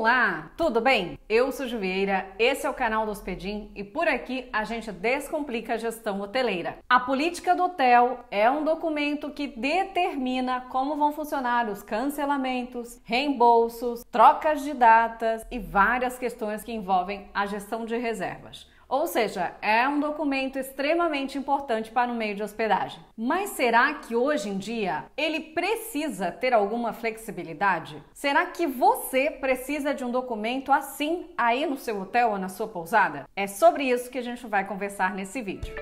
Olá, tudo bem? Eu sou Ju Vieira, esse é o canal do Hospedim e por aqui a gente descomplica a gestão hoteleira. A política do hotel é um documento que determina como vão funcionar os cancelamentos, reembolsos, trocas de datas e várias questões que envolvem a gestão de reservas. Ou seja, é um documento extremamente importante para o meio de hospedagem. Mas será que hoje em dia ele precisa ter alguma flexibilidade? Será que você precisa de um documento assim aí no seu hotel ou na sua pousada? É sobre isso que a gente vai conversar nesse vídeo.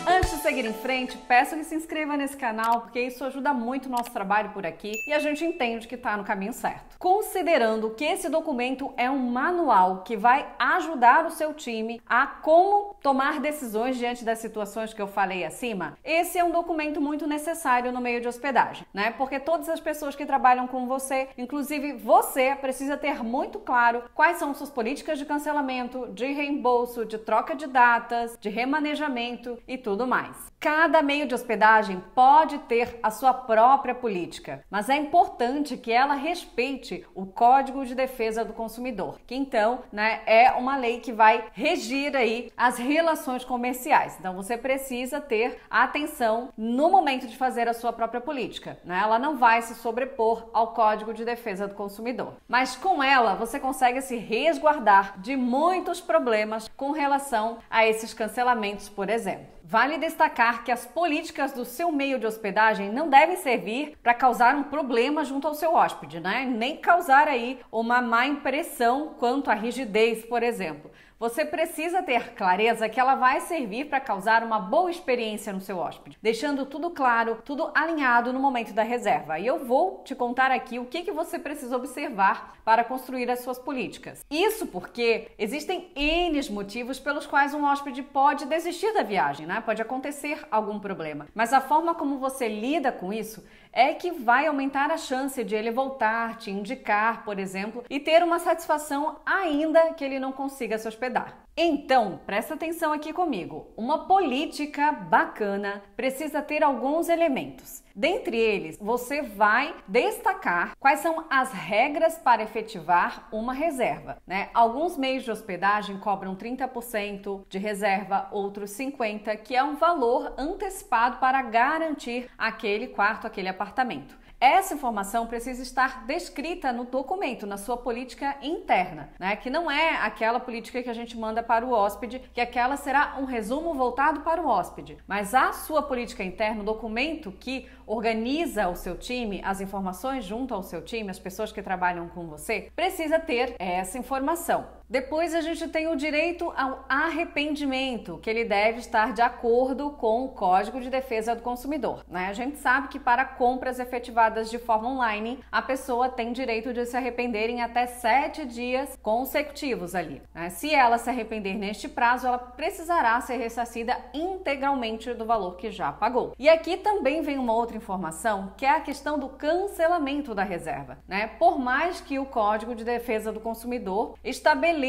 Antes de seguir em frente, peço que se inscreva nesse canal, porque isso ajuda muito o nosso trabalho por aqui e a gente entende que está no caminho certo. Considerando que esse documento é um manual que vai ajudar o seu time a como tomar decisões diante das situações que eu falei acima, esse é um documento muito necessário no meio de hospedagem, né? Porque todas as pessoas que trabalham com você, inclusive você, precisa ter muito claro quais são suas políticas de cancelamento, de reembolso, de troca de datas, de remanejamento e tudo mais. Cada meio de hospedagem pode ter a sua própria política, mas é importante que ela respeite o Código de Defesa do Consumidor, que então, é uma lei que vai regir aí as relações comerciais. Então você precisa ter atenção no momento de fazer a sua própria política, Ela não vai se sobrepor ao Código de Defesa do Consumidor, mas com ela você consegue se resguardar de muitos problemas com relação a esses cancelamentos, por exemplo. Vale destacar que as políticas do seu meio de hospedagem não devem servir para causar um problema junto ao seu hóspede, Nem causar aí uma má impressão quanto à rigidez, por exemplo. Você precisa ter clareza que ela vai servir para causar uma boa experiência no seu hóspede, deixando tudo claro, tudo alinhado no momento da reserva. E eu vou te contar aqui o que você precisa observar para construir as suas políticas. Isso porque existem N motivos pelos quais um hóspede pode desistir da viagem, Pode acontecer algum problema. Mas a forma como você lida com isso é que vai aumentar a chance de ele voltar, te indicar, por exemplo, e ter uma satisfação ainda que ele não consiga se hospedar. Então, presta atenção aqui comigo. Uma política bacana precisa ter alguns elementos. Dentre eles, você vai destacar quais são as regras para efetivar uma reserva, Alguns meios de hospedagem cobram 30% de reserva, outros 50%, que é um valor antecipado para garantir aquele quarto, aquele apartamento. Essa informação precisa estar descrita no documento, na sua política interna, Que não é aquela política que a gente manda para o hóspede, que aquela será um resumo voltado para o hóspede. Mas a sua política interna, o documento que organiza o seu time, as informações junto ao seu time, as pessoas que trabalham com você, precisa ter essa informação. Depois a gente tem o direito ao arrependimento, que ele deve estar de acordo com o Código de Defesa do Consumidor, A gente sabe que para compras efetivadas de forma online, a pessoa tem direito de se arrepender em até 7 dias consecutivos ali, Se ela se arrepender neste prazo, ela precisará ser ressarcida integralmente do valor que já pagou. E aqui também vem uma outra informação, que é a questão do cancelamento da reserva, Por mais que o Código de Defesa do Consumidor estabeleça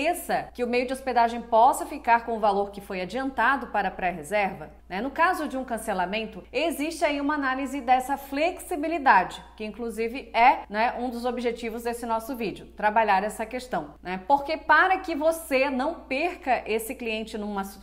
que o meio de hospedagem possa ficar com o valor que foi adiantado para a pré-reserva, no caso de um cancelamento, existe aí uma análise dessa flexibilidade, que inclusive é um dos objetivos desse nosso vídeo, trabalhar essa questão, Porque para que você não perca esse cliente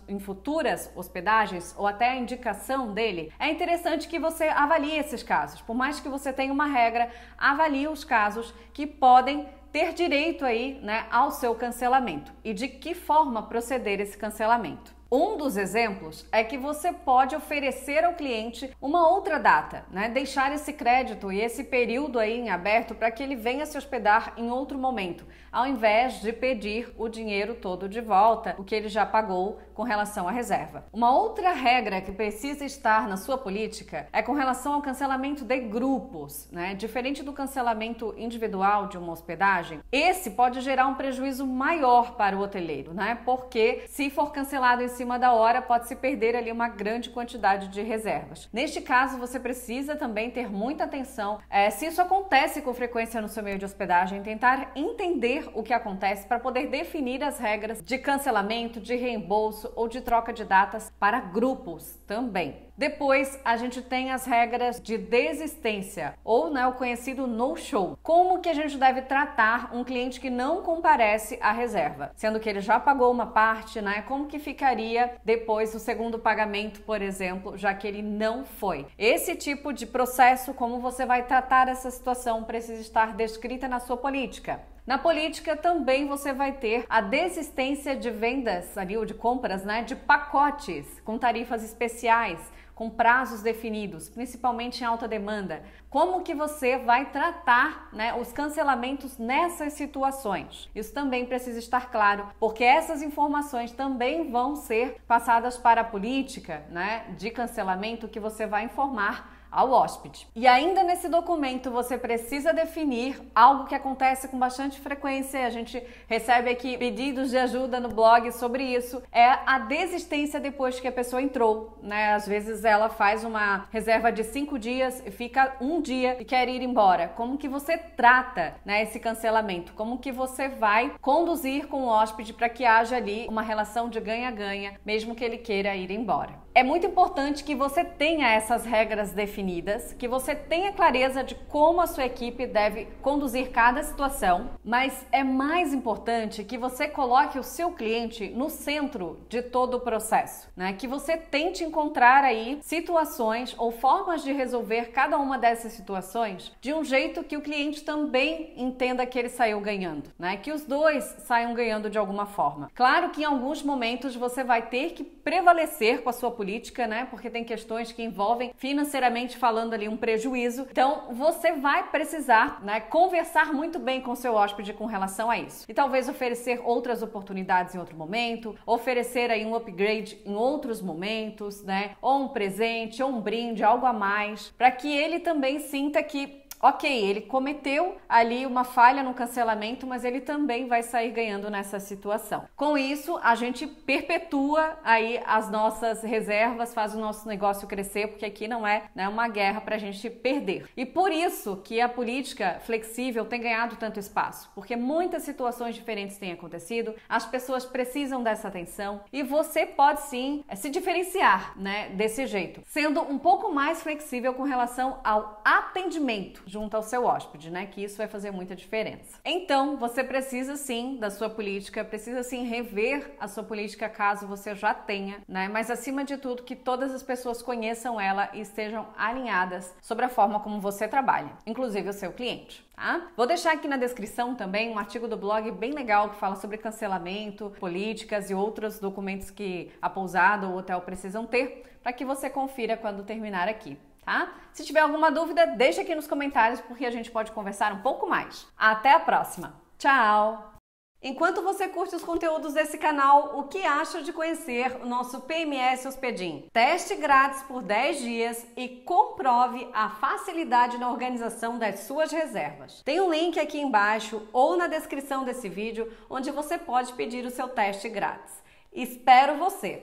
em futuras hospedagens ou até a indicação dele, é interessante que você avalie esses casos. Por mais que você tenha uma regra, avalie os casos que podem ter direito aí, ao seu cancelamento e de que forma proceder esse cancelamento. Um dos exemplos é que você pode oferecer ao cliente uma outra data, Deixar esse crédito e esse período aí em aberto para que ele venha se hospedar em outro momento, ao invés de pedir o dinheiro todo de volta, o que ele já pagou com relação à reserva. Uma outra regra que precisa estar na sua política é com relação ao cancelamento de grupos, Diferente do cancelamento individual de uma hospedagem, esse pode gerar um prejuízo maior para o hoteleiro, Porque se for cancelado em cima da hora, pode-se perder ali uma grande quantidade de reservas. Neste caso, você precisa também ter muita atenção se isso acontece com frequência no seu meio de hospedagem, tentar entender o que acontece para poder definir as regras de cancelamento, de reembolso ou de troca de datas para grupos também. Depois, a gente tem as regras de desistência, ou o conhecido no-show. Como que a gente deve tratar um cliente que não comparece à reserva? Sendo que ele já pagou uma parte, como que ficaria depois do segundo pagamento, por exemplo, já que ele não foi? Esse tipo de processo, como você vai tratar essa situação, precisa estar descrita na sua política. Na política também você vai ter a desistência de vendas ali, ou de compras, de pacotes com tarifas especiais, com prazos definidos, principalmente em alta demanda. Como que você vai tratar os cancelamentos nessas situações? Isso também precisa estar claro, porque essas informações também vão ser passadas para a política de cancelamento que você vai informar ao hóspede. E ainda nesse documento você precisa definir algo que acontece com bastante frequência, a gente recebe aqui pedidos de ajuda no blog sobre isso, é a desistência depois que a pessoa entrou, Às vezes ela faz uma reserva de 5 dias e fica um dia e quer ir embora. Como que você trata esse cancelamento? Como que você vai conduzir com o hóspede para que haja ali uma relação de ganha-ganha, mesmo que ele queira ir embora? É muito importante que você tenha essas regras definidas, que você tenha clareza de como a sua equipe deve conduzir cada situação, mas é mais importante que você coloque o seu cliente no centro de todo o processo, Que você tente encontrar aí situações ou formas de resolver cada uma dessas situações de um jeito que o cliente também entenda que ele saiu ganhando, Que os dois saiam ganhando de alguma forma. Claro que em alguns momentos você vai ter que prevalecer com a sua política, porque tem questões que envolvem financeiramente falando ali um prejuízo. Então você vai precisar, conversar muito bem com o seu hóspede com relação a isso. E talvez oferecer outras oportunidades em outro momento, oferecer aí um upgrade em outros momentos, ou um presente, ou um brinde, algo a mais, para que ele também sinta que ok, ele cometeu ali uma falha no cancelamento, mas ele também vai sair ganhando nessa situação. Com isso, a gente perpetua aí as nossas reservas, faz o nosso negócio crescer, porque aqui não é uma guerra para a gente perder. E por isso que a política flexível tem ganhado tanto espaço, porque muitas situações diferentes têm acontecido, as pessoas precisam dessa atenção e você pode sim se diferenciar, desse jeito, sendo um pouco mais flexível com relação ao atendimento junto ao seu hóspede, que isso vai fazer muita diferença. Então, você precisa sim da sua política, precisa sim rever a sua política caso você já tenha, mas acima de tudo que todas as pessoas conheçam ela e estejam alinhadas sobre a forma como você trabalha, inclusive o seu cliente. Vou deixar aqui na descrição também um artigo do blog bem legal que fala sobre cancelamento, políticas e outros documentos que a pousada ou o hotel precisam ter, para que você confira quando terminar aqui. Se tiver alguma dúvida, deixa aqui nos comentários porque a gente pode conversar um pouco mais. Até a próxima. Tchau! Enquanto você curte os conteúdos desse canal, o que acha de conhecer o nosso PMS Hospedim? Teste grátis por 10 dias e comprove a facilidade na organização das suas reservas. Tem um link aqui embaixo ou na descrição desse vídeo onde você pode pedir o seu teste grátis. Espero você!